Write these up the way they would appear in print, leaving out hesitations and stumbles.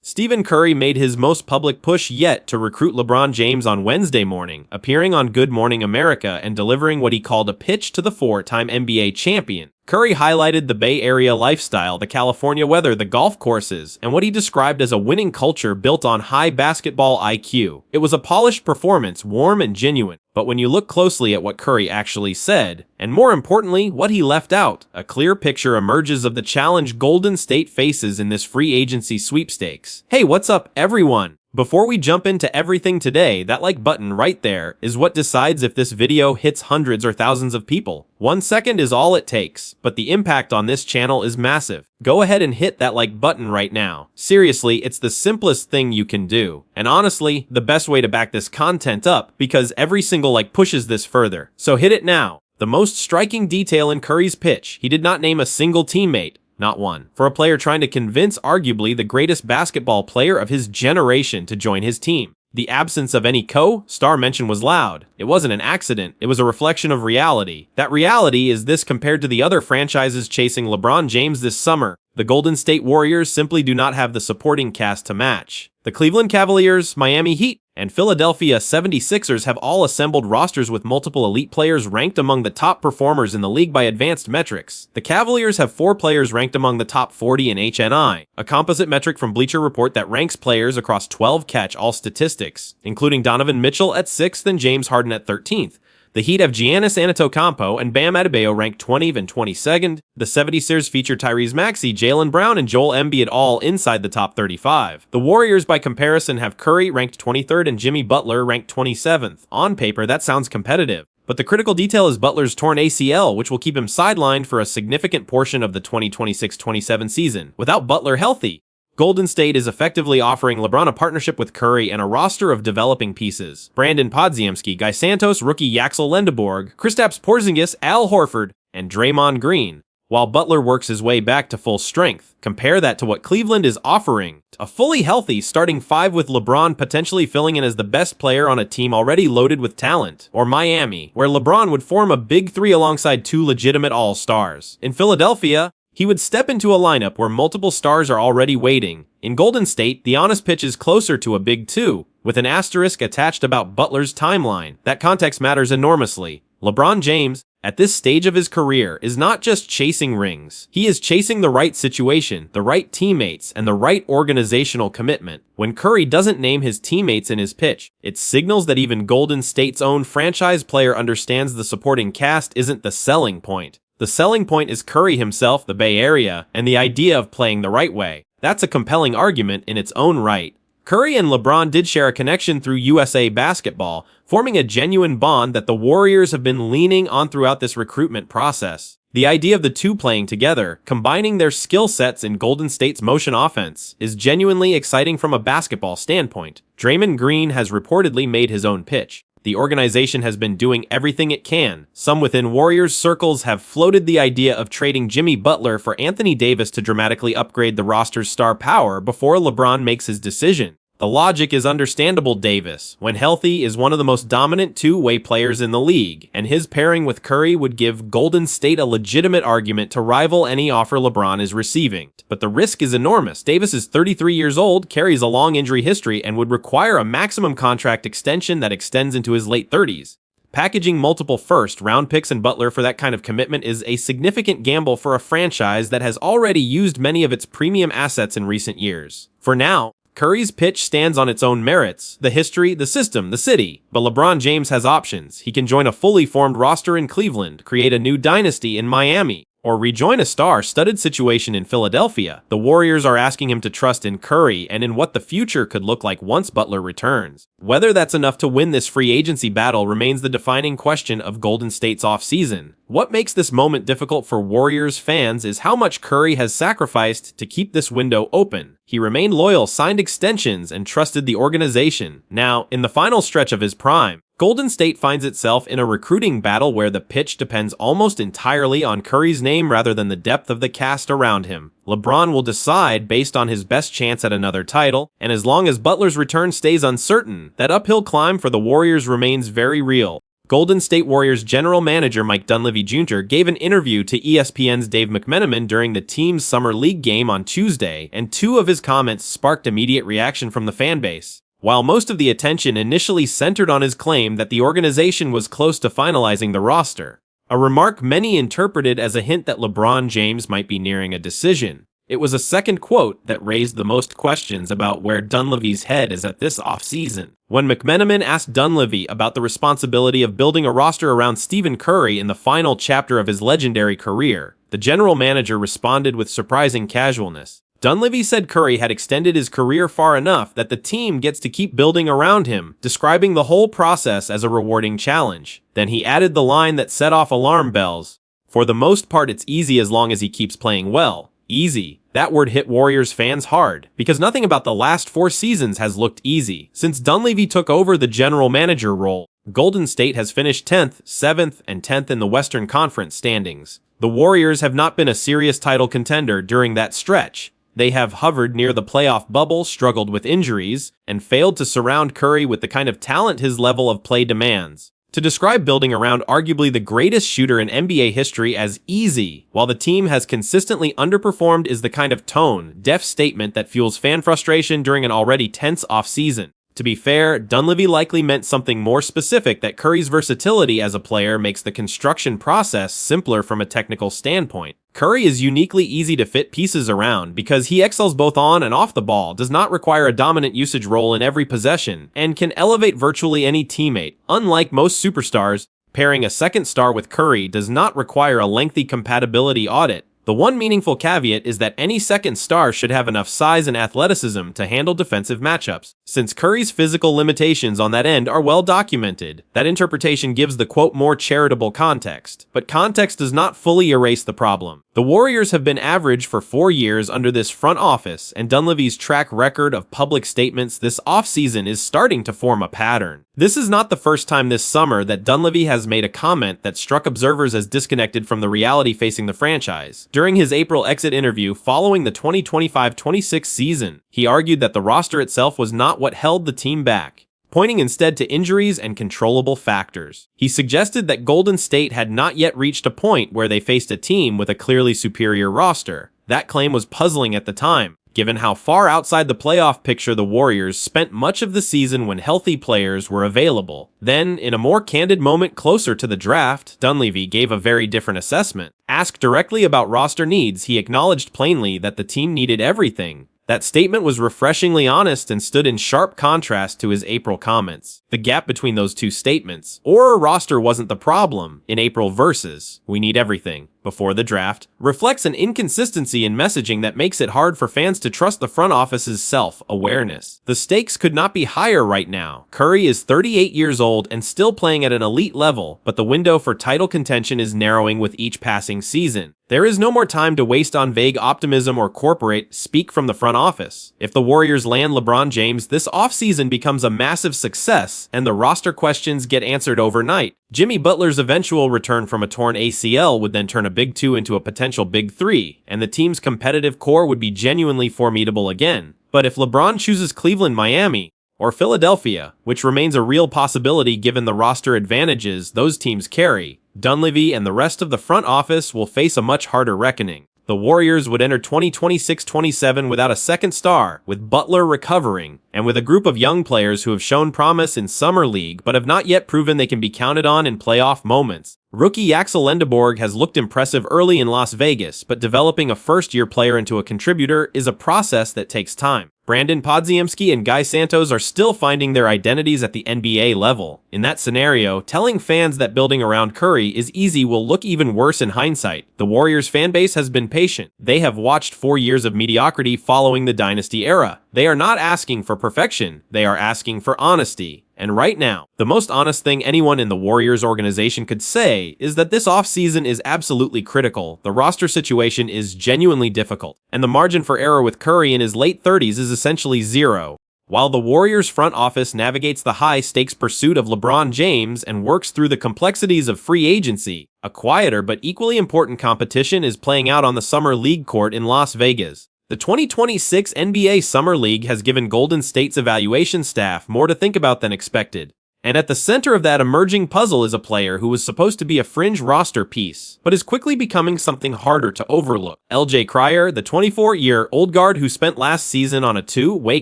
Stephen Curry made his most public push yet to recruit LeBron James on Wednesday morning, appearing on Good Morning America and delivering what he called a pitch to the four-time NBA champion. Curry highlighted the Bay Area lifestyle, the California weather, the golf courses, and what he described as a winning culture built on high basketball IQ. It was a polished performance, warm and genuine. But when you look closely at what Curry actually said, and more importantly, what he left out, a clear picture emerges of the challenge Golden State faces in this free agency sweepstakes. Hey, what's up, everyone? Before we jump into everything today, that like button right there is what decides if this video hits hundreds or thousands of people. 1 second is all it takes, but the impact on this channel is massive. Go ahead and hit that like button right now. Seriously, it's the simplest thing you can do. And honestly, the best way to back this content up, because every single like pushes this further. So hit it now. The most striking detail in Curry's pitch, he did not name a single teammate. Not one. For a player trying to convince arguably the greatest basketball player of his generation to join his team. The absence of any co-star mention was loud. It wasn't an accident, it was a reflection of reality. That reality is this compared to the other franchises chasing LeBron James this summer. The Golden State Warriors simply do not have the supporting cast to match. The Cleveland Cavaliers, Miami Heat, and Philadelphia 76ers have all assembled rosters with multiple elite players ranked among the top performers in the league by advanced metrics. The Cavaliers have 4 players ranked among the top 40 in HNI, a composite metric from Bleacher Report that ranks players across 12 catch-all statistics, including Donovan Mitchell at 6th and James Harden at 13th. The Heat have Giannis Antetokounmpo and Bam Adebayo ranked 20th and 22nd. The 76ers feature Tyrese Maxey, Jaylen Brown, and Joel Embiid all inside the top 35. The Warriors, by comparison, have Curry ranked 23rd and Jimmy Butler ranked 27th. On paper, that sounds competitive. But the critical detail is Butler's torn ACL, which will keep him sidelined for a significant portion of the 2026-27 season. Without Butler healthy, Golden State is effectively offering LeBron a partnership with Curry and a roster of developing pieces. Brandon Podziemski, Guy Santos, rookie Yaxel Lendeborg, Kristaps Porzingis, Al Horford, and Draymond Green. While Butler works his way back to full strength, compare that to what Cleveland is offering. A fully healthy starting 5 with LeBron potentially filling in as the best player on a team already loaded with talent. Or Miami, where LeBron would form a big 3 alongside 2 legitimate all-stars. In Philadelphia, he would step into a lineup where multiple stars are already waiting. In Golden State, the honest pitch is closer to a big 2, with an asterisk attached about Butler's timeline. That context matters enormously. LeBron James, at this stage of his career, is not just chasing rings. He is chasing the right situation, the right teammates, and the right organizational commitment. When Curry doesn't name his teammates in his pitch, it signals that even Golden State's own franchise player understands the supporting cast isn't the selling point. The selling point is Curry himself, the Bay Area, and the idea of playing the right way. That's a compelling argument in its own right. Curry and LeBron did share a connection through USA Basketball, forming a genuine bond that the Warriors have been leaning on throughout this recruitment process. The idea of the two playing together, combining their skill sets in Golden State's motion offense, is genuinely exciting from a basketball standpoint. Draymond Green has reportedly made his own pitch. The organization has been doing everything it can. Some within Warriors circles have floated the idea of trading Jimmy Butler for Anthony Davis to dramatically upgrade the roster's star power before LeBron makes his decision. The logic is understandable. Davis, when healthy, is one of the most dominant two-way players in the league, and his pairing with Curry would give Golden State a legitimate argument to rival any offer LeBron is receiving. But the risk is enormous. Davis is 33 years old, carries a long injury history, and would require a maximum contract extension that extends into his late 30s. Packaging multiple first-round picks and Butler for that kind of commitment is a significant gamble for a franchise that has already used many of its premium assets in recent years. For now, Curry's pitch stands on its own merits, the history, the system, the city. But LeBron James has options. He can join a fully formed roster in Cleveland, create a new dynasty in Miami, or rejoin a star-studded situation in Philadelphia. The Warriors are asking him to trust in Curry and in what the future could look like once Butler returns. Whether that's enough to win this free agency battle remains the defining question of Golden State's offseason. What makes this moment difficult for Warriors fans is how much Curry has sacrificed to keep this window open. He remained loyal, signed extensions, and trusted the organization. Now, in the final stretch of his prime, Golden State finds itself in a recruiting battle where the pitch depends almost entirely on Curry's name rather than the depth of the cast around him. LeBron will decide based on his best chance at another title, and as long as Butler's return stays uncertain, that uphill climb for the Warriors remains very real. Golden State Warriors general manager Mike Dunleavy Jr. gave an interview to ESPN's Dave McMenamin during the team's Summer League game on Tuesday, and two of his comments sparked immediate reaction from the fanbase. While most of the attention initially centered on his claim that the organization was close to finalizing the roster, a remark many interpreted as a hint that LeBron James might be nearing a decision, it was a second quote that raised the most questions about where Dunleavy's head is at this offseason. When McMenamin asked Dunleavy about the responsibility of building a roster around Stephen Curry in the final chapter of his legendary career, the general manager responded with surprising casualness. Dunleavy said Curry had extended his career far enough that the team gets to keep building around him, describing the whole process as a rewarding challenge. Then he added the line that set off alarm bells. For the most part, it's easy as long as he keeps playing well. Easy. That word hit Warriors fans hard, because nothing about the last 4 seasons has looked easy. Since Dunleavy took over the general manager role, Golden State has finished 10th, 7th, and 10th in the Western Conference standings. The Warriors have not been a serious title contender during that stretch. They have hovered near the playoff bubble, struggled with injuries, and failed to surround Curry with the kind of talent his level of play demands. To describe building around arguably the greatest shooter in NBA history as easy, while the team has consistently underperformed, is the kind of tone-deaf statement that fuels fan frustration during an already tense offseason. To be fair, Dunleavy likely meant something more specific, that Curry's versatility as a player makes the construction process simpler from a technical standpoint. Curry is uniquely easy to fit pieces around because he excels both on and off the ball, does not require a dominant usage role in every possession, and can elevate virtually any teammate. Unlike most superstars, pairing a second star with Curry does not require a lengthy compatibility audit. The one meaningful caveat is that any second star should have enough size and athleticism to handle defensive matchups. Since Curry's physical limitations on that end are well documented, that interpretation gives the quote more charitable context. But context does not fully erase the problem. The Warriors have been average for 4 years under this front office, and Dunleavy's track record of public statements this offseason is starting to form a pattern. This is not the first time this summer that Dunleavy has made a comment that struck observers as disconnected from the reality facing the franchise. During his April exit interview following the 2025-26 season, he argued that the roster itself was not what held the team back, pointing instead to injuries and controllable factors. He suggested that Golden State had not yet reached a point where they faced a team with a clearly superior roster. That claim was puzzling at the time, given how far outside the playoff picture the Warriors spent much of the season when healthy players were available. Then, in a more candid moment closer to the draft, Dunleavy gave a very different assessment. Asked directly about roster needs, he acknowledged plainly that the team needed everything. That statement was refreshingly honest and stood in sharp contrast to his April comments. The gap between those two statements, or a roster wasn't the problem, in April versus we need everything before the draft, reflects an inconsistency in messaging that makes it hard for fans to trust the front office's self-awareness. The stakes could not be higher right now. Curry is 38 years old and still playing at an elite level, but the window for title contention is narrowing with each passing season. There is no more time to waste on vague optimism or corporate speak from the front office. If the Warriors land LeBron James, this offseason becomes a massive success, and the roster questions get answered overnight. Jimmy Butler's eventual return from a torn ACL would then turn a Big 2 into a potential Big 3, and the team's competitive core would be genuinely formidable again. But if LeBron chooses Cleveland, Miami, or Philadelphia, which remains a real possibility given the roster advantages those teams carry, Dunleavy and the rest of the front office will face a much harder reckoning. The Warriors would enter 2026-27 without a second star, with Butler recovering, and with a group of young players who have shown promise in Summer League but have not yet proven they can be counted on in playoff moments. Rookie Axel Lendeborg has looked impressive early in Las Vegas, but developing a first-year player into a contributor is a process that takes time. Brandon Podziemski and Guy Santos are still finding their identities at the NBA level. In that scenario, telling fans that building around Curry is easy will look even worse in hindsight. The Warriors fanbase has been patient. They have watched 4 years of mediocrity following the dynasty era. They are not asking for perfection, they are asking for honesty. And right now, the most honest thing anyone in the Warriors organization could say is that this offseason is absolutely critical. The roster situation is genuinely difficult, and the margin for error with Curry in his late 30s is essentially zero. While the Warriors front office navigates the high-stakes pursuit of LeBron James and works through the complexities of free agency, a quieter but equally important competition is playing out on the Summer League court in Las Vegas. The 2026 NBA Summer League has given Golden State's evaluation staff more to think about than expected. And at the center of that emerging puzzle is a player who was supposed to be a fringe roster piece, but is quickly becoming something harder to overlook. LJ Cryer, the 24-year-old guard who spent last season on a two-way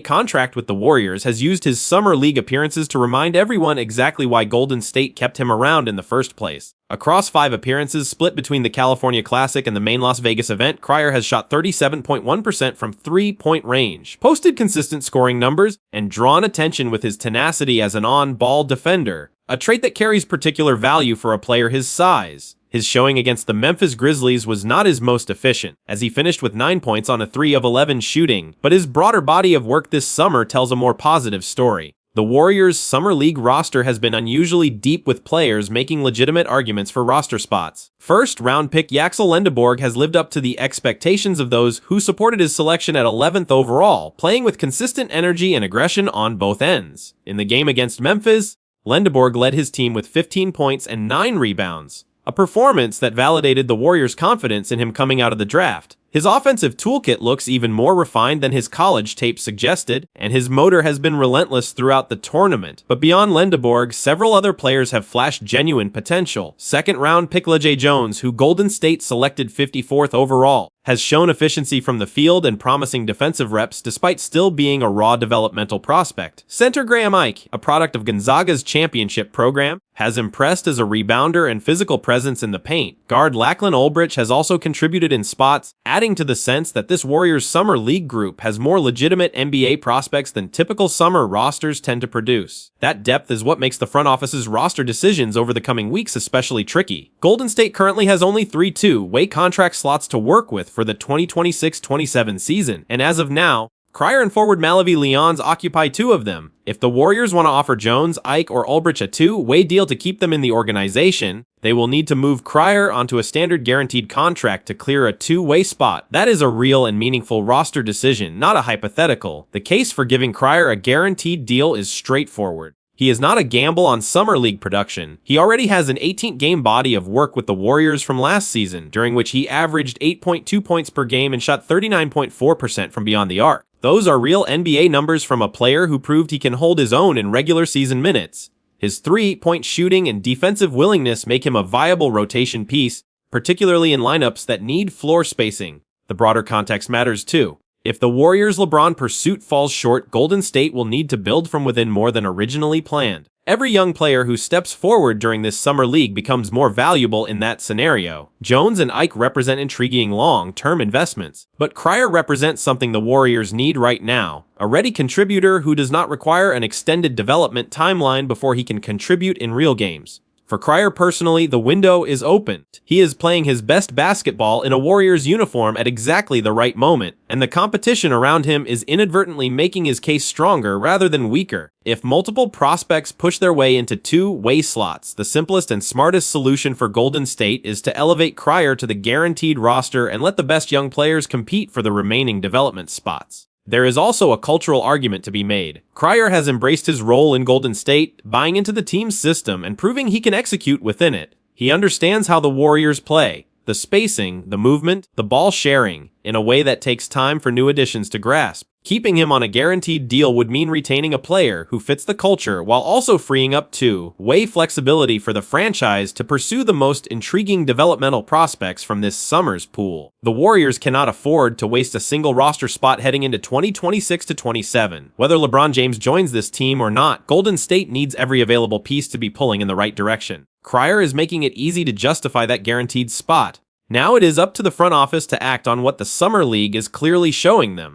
contract with the Warriors, has used his summer league appearances to remind everyone exactly why Golden State kept him around in the first place. Across 5 appearances split between the California Classic and the main Las Vegas event, Cryer has shot 37.1% from three-point range, posted consistent scoring numbers, and drawn attention with his tenacity as an on-ball defender, a trait that carries particular value for a player his size. His showing against the Memphis Grizzlies was not his most efficient, as he finished with 9 points on a 3 of 11 shooting, but his broader body of work this summer tells a more positive story. The Warriors' Summer League roster has been unusually deep with players making legitimate arguments for roster spots. First-round pick Yaxel Lendeborg has lived up to the expectations of those who supported his selection at 11th overall, playing with consistent energy and aggression on both ends. In the game against Memphis, Lendeborg led his team with 15 points and 9 rebounds, a performance that validated the Warriors' confidence in him coming out of the draft. His offensive toolkit looks even more refined than his college tape suggested, and his motor has been relentless throughout the tournament. But beyond Lendeborg, several other players have flashed genuine potential. Second-round pick LeJay Jones, who Golden State selected 54th overall, has shown efficiency from the field and promising defensive reps despite still being a raw developmental prospect. Center Graham Ike, a product of Gonzaga's championship program, has impressed as a rebounder and physical presence in the paint. Guard Lachlan Olbrich has also contributed in spots, adding to the sense that this Warriors Summer League group has more legitimate NBA prospects than typical summer rosters tend to produce. That depth is what makes the front office's roster decisions over the coming weeks especially tricky. Golden State currently has only 3 two-way contract slots to work with for the 2026-27 season, and as of now, Cryer and forward Malavi Leons occupy 2 of them. If the Warriors want to offer Jones, Ike, or Olbrich a two-way deal to keep them in the organization, they will need to move Cryer onto a standard guaranteed contract to clear a two-way spot. That is a real and meaningful roster decision, not a hypothetical. The case for giving Cryer a guaranteed deal is straightforward. He is not a gamble on Summer League production. He already has an 18-game body of work with the Warriors from last season, during which he averaged 8.2 points per game and shot 39.4% from beyond the arc. Those are real NBA numbers from a player who proved he can hold his own in regular season minutes. His three-point shooting and defensive willingness make him a viable rotation piece, particularly in lineups that need floor spacing. The broader context matters too. If the Warriors' LeBron pursuit falls short, Golden State will need to build from within more than originally planned. Every young player who steps forward during this summer league becomes more valuable in that scenario. Jones and Ike represent intriguing long-term investments, but Cryer represents something the Warriors need right now, a ready contributor who does not require an extended development timeline before he can contribute in real games. For Cryer personally, the window is open. He is playing his best basketball in a Warriors uniform at exactly the right moment, and the competition around him is inadvertently making his case stronger rather than weaker. If multiple prospects push their way into two-way slots, the simplest and smartest solution for Golden State is to elevate Cryer to the guaranteed roster and let the best young players compete for the remaining development spots. There is also a cultural argument to be made. Cryer has embraced his role in Golden State, buying into the team's system and proving he can execute within it. He understands how the Warriors play, the spacing, the movement, the ball sharing, in a way that takes time for new additions to grasp. Keeping him on a guaranteed deal would mean retaining a player who fits the culture while also freeing up two-way flexibility for the franchise to pursue the most intriguing developmental prospects from this summer's pool. The Warriors cannot afford to waste a single roster spot heading into 2026-27. Whether LeBron James joins this team or not, Golden State needs every available piece to be pulling in the right direction. Cryer is making it easy to justify that guaranteed spot. Now it is up to the front office to act on what the Summer League is clearly showing them.